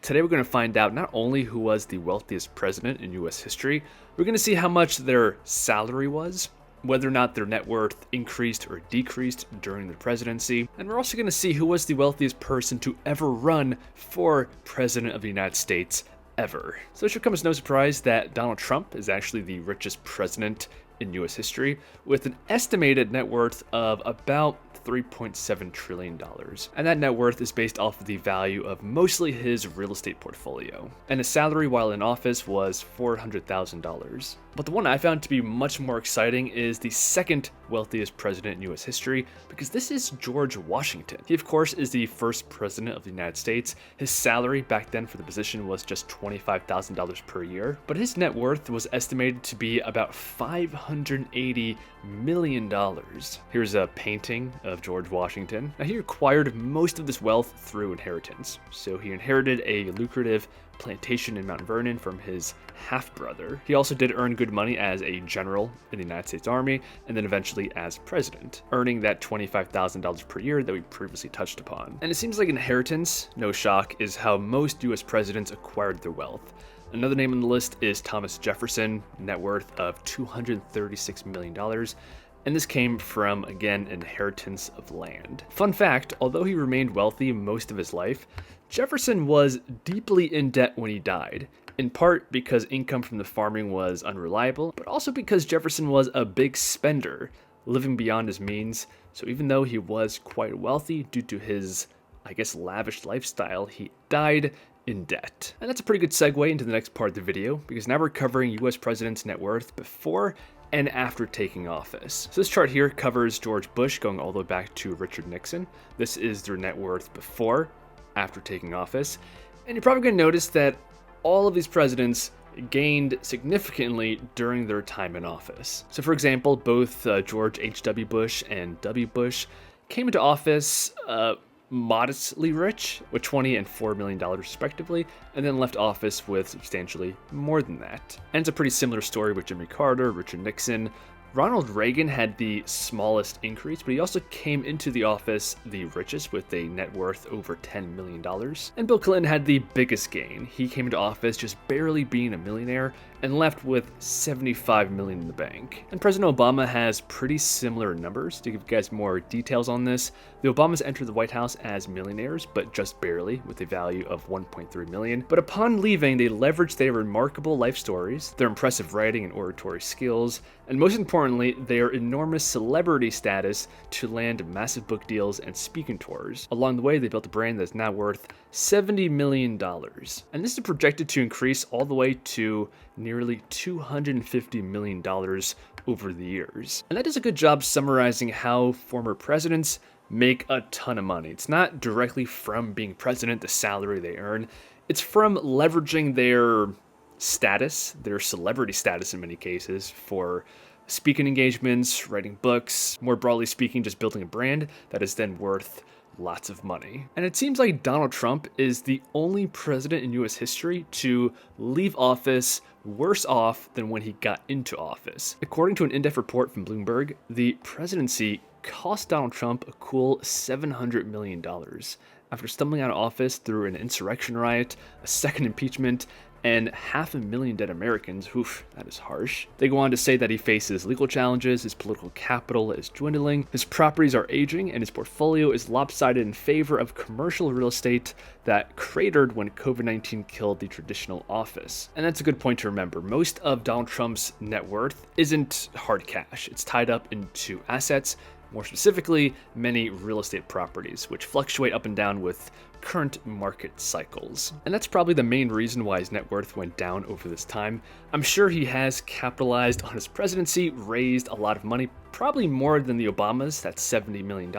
Today we're going to find out not only who was the wealthiest president in US history, we're going to see how much their salary was, whether or not their net worth increased or decreased during their presidency, and we're also going to see who was the wealthiest person to ever run for president of the United States ever. So it should come as no surprise that Donald Trump is actually the richest president in US history, with an estimated net worth of about $3.7 trillion. And that net worth is based off of the value of mostly his real estate portfolio. And his salary while in office was $400,000. But the one I found to be much more exciting is the second wealthiest president in US history, because this is George Washington. He, of course, is the first president of the United States. His salary back then for the position was just $25,000 per year, but his net worth was estimated to be about $580 million. Here's a painting of George Washington. Now, he acquired most of this wealth through inheritance. So he inherited a lucrative plantation in Mount Vernon from his half-brother. He also did earn good money as a general in the United States Army, and then eventually as president, earning that $25,000 per year that we previously touched upon. And it seems like inheritance, no shock, is how most US presidents acquired their wealth. Another name on the list is Thomas Jefferson, net worth of $236 million. And this came from, again, inheritance of land. Fun fact, although he remained wealthy most of his life, Jefferson was deeply in debt when he died, in part because income from the farming was unreliable, but also because Jefferson was a big spender, living beyond his means. So even though he was quite wealthy due to his, lavish lifestyle, he died in debt. And that's a pretty good segue into the next part of the video, because now we're covering US presidents' net worth before and after taking office. So this chart here covers George Bush going all the way back to Richard Nixon. This is their net worth before, after taking office. And you're probably going to notice that all of these presidents gained significantly during their time in office. So for example, both George H.W. Bush and W. Bush came into office modestly rich, with $20 and $4 million respectively, and then left office with substantially more than that. And it's a pretty similar story with Jimmy Carter, Richard Nixon. Ronald Reagan had the smallest increase, but he also came into the office the richest with a net worth over $10 million. And Bill Clinton had the biggest gain. He came into office just barely being a millionaire and left with $75 million in the bank. And President Obama has pretty similar numbers. To give you guys more details on this, the Obamas entered the White House as millionaires, but just barely, with a value of $1.3 million. But upon leaving, they leveraged their remarkable life stories, their impressive writing and oratory skills, and most importantly, their enormous celebrity status to land massive book deals and speaking tours. Along the way, they built a brand that's now worth $70 million. And this is projected to increase all the way to nearly $250 million over the years. And that does a good job summarizing how former presidents make a ton of money. It's not directly from being president, the salary they earn. It's from leveraging their status, their celebrity status in many cases, for speaking engagements, writing books, more broadly speaking, just building a brand that is then worth lots of money. And it seems like Donald Trump is the only president in US history to leave office worse off than when he got into office. According to an in-depth report from Bloomberg, the presidency cost Donald Trump a cool $700 million after stumbling out of office through an insurrection riot, a second impeachment, and 500,000 dead Americans. Oof, that is harsh. They go on to say that he faces legal challenges, his political capital is dwindling, his properties are aging, and his portfolio is lopsided in favor of commercial real estate that cratered when COVID-19 killed the traditional office. And that's a good point to remember. Most of Donald Trump's net worth isn't hard cash. It's tied up into assets, more specifically, many real estate properties, which fluctuate up and down with current market cycles. And that's probably the main reason why his net worth went down over this time. I'm sure he has capitalized on his presidency, raised a lot of money, probably more than the Obamas, that's $70 million.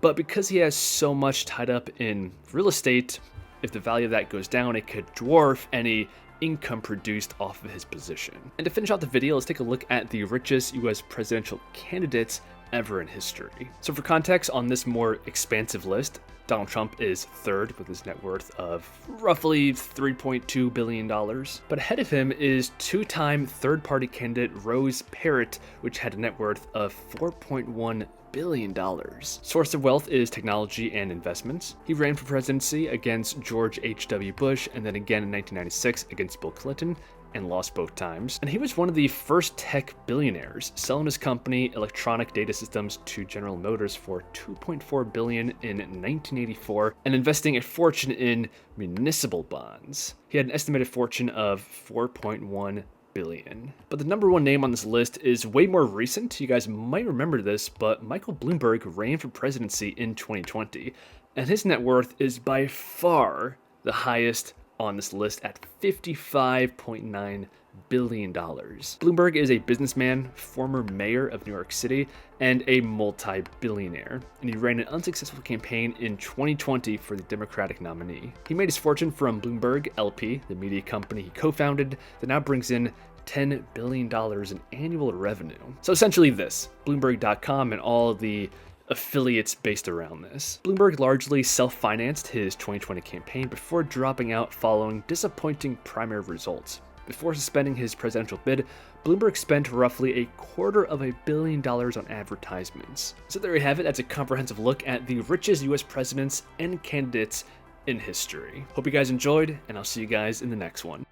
But because he has so much tied up in real estate, if the value of that goes down, it could dwarf any income produced off of his position. And to finish out the video, let's take a look at the richest US presidential candidates ever in history. So for context, on this more expansive list, Donald Trump is third with his net worth of roughly $3.2 billion. But ahead of him is two-time third-party candidate Rose Parrott, which had a net worth of $4.1 billion. Source of wealth is technology and investments. He ran for presidency against George H.W. Bush and then again in 1996 against Bill Clinton, and lost both times. And he was one of the first tech billionaires, selling his company Electronic Data Systems to General Motors for $2.4 billion in 1984 and investing a fortune in municipal bonds. He had an estimated fortune of $4.1 billion. But the number one name on this list is way more recent. You guys might remember this, but Michael Bloomberg ran for presidency in 2020, and his net worth is by far the highest on this list at $55.9 billion. Bloomberg is a businessman, former mayor of New York City, and a multi-billionaire, and he ran an unsuccessful campaign in 2020 for the Democratic nominee. He made his fortune from Bloomberg LP, the media company he co-founded, that now brings in $10 billion in annual revenue. So essentially this, Bloomberg.com and all of the affiliates based around this. Bloomberg largely self-financed his 2020 campaign before dropping out following disappointing primary results. Before suspending his presidential bid, Bloomberg spent roughly $250 million on advertisements. So there you have it. That's a comprehensive look at the richest US presidents and candidates in history. Hope you guys enjoyed, and I'll see you guys in the next one.